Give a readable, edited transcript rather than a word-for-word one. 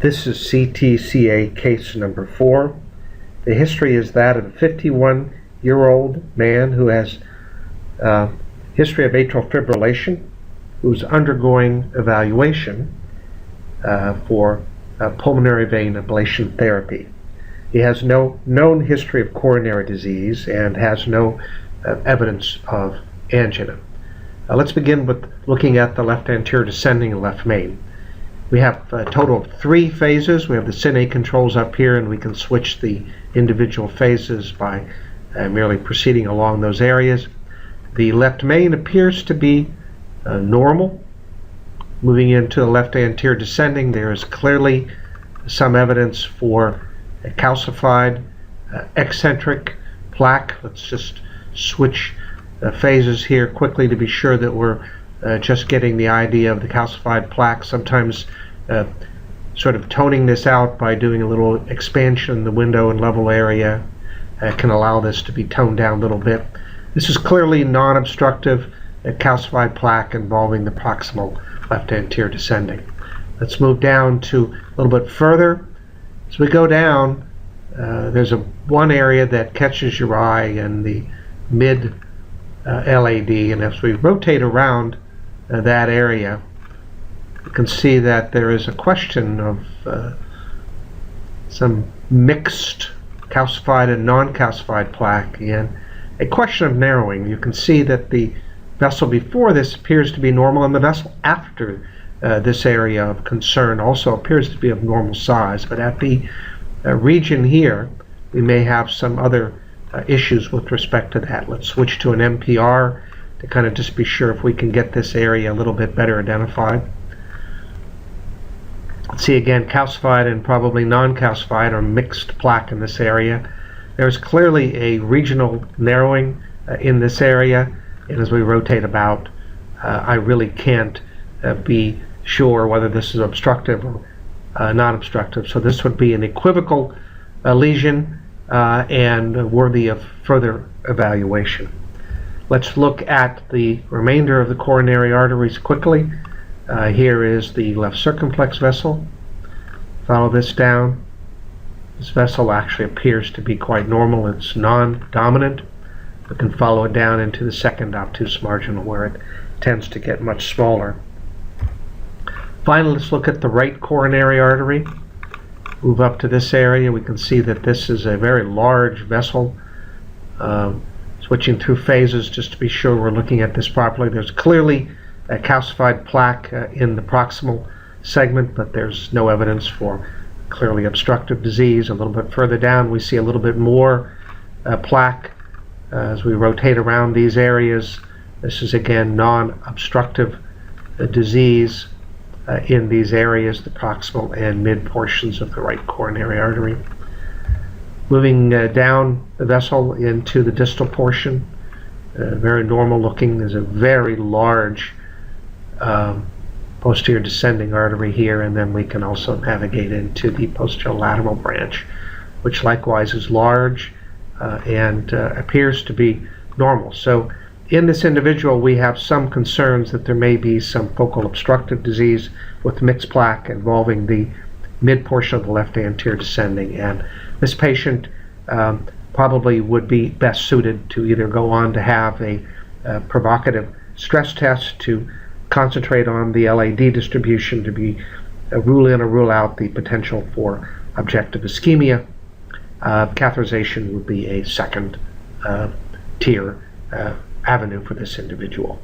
This is CCTA case number 4. The history is that of a 51-year-old man who has a history of atrial fibrillation, who's undergoing evaluation for pulmonary vein ablation therapy. He has no known history of coronary disease and has no evidence of angina. Let's begin with looking at the left anterior descending and left main. We have a total of 3 phases. We have the CCTA controls up here, and we can switch the individual phases by merely proceeding along those areas. The left main appears to be normal. Moving into the left anterior descending, there is clearly some evidence for a calcified eccentric plaque. Let's just switch phases here quickly to be sure that we're just getting the idea of the calcified plaque. Sometimes sort of toning this out by doing a little expansion in the window and level area can allow this to be toned down a little bit. This is clearly non-obstructive calcified plaque involving the proximal left anterior descending. Let's move down to a little bit further. As we go down, there's one area that catches your eye in the mid LAD, and as we rotate around that area, you can see that there is a question of some mixed calcified and non-calcified plaque and a question of narrowing. You can see that the vessel before this appears to be normal, and the vessel after this area of concern also appears to be of normal size, but at the region here we may have some other issues with respect to that. Let's switch to an MPR to kind of just be sure if we can get this area a little bit better identified. Let's see again, calcified and probably non-calcified or mixed plaque in this area. There's clearly a regional narrowing in this area, and as we rotate about, I really can't be sure whether this is obstructive or non-obstructive. So this would be an equivocal lesion and worthy of further evaluation. Let's look at the remainder of the coronary arteries quickly. Here is the left circumflex vessel. Follow this down. This vessel actually appears to be quite normal. It's non-dominant. We can follow it down into the second obtuse marginal where it tends to get much smaller. Finally, let's look at the right coronary artery. Move up to this area. We can see that this is a very large vessel. Switching through phases just to be sure we're looking at this properly. There's clearly a calcified plaque in the proximal segment, but there's no evidence for clearly obstructive disease. A little bit further down we see a little bit more plaque as we rotate around these areas. This is again non-obstructive disease in these areas, the proximal and mid portions of the right coronary artery. Moving down the vessel into the distal portion, very normal looking. There's a very large posterior descending artery here, and then we can also navigate into the posterior lateral branch, which likewise is large and appears to be normal. So in this individual we have some concerns that there may be some focal obstructive disease with mixed plaque involving the mid portion of the left anterior descending, and this patient probably would be best suited to either go on to have a provocative stress test to concentrate on the LAD distribution to be rule in or rule out the potential for objective ischemia. Catheterization would be a second tier avenue for this individual.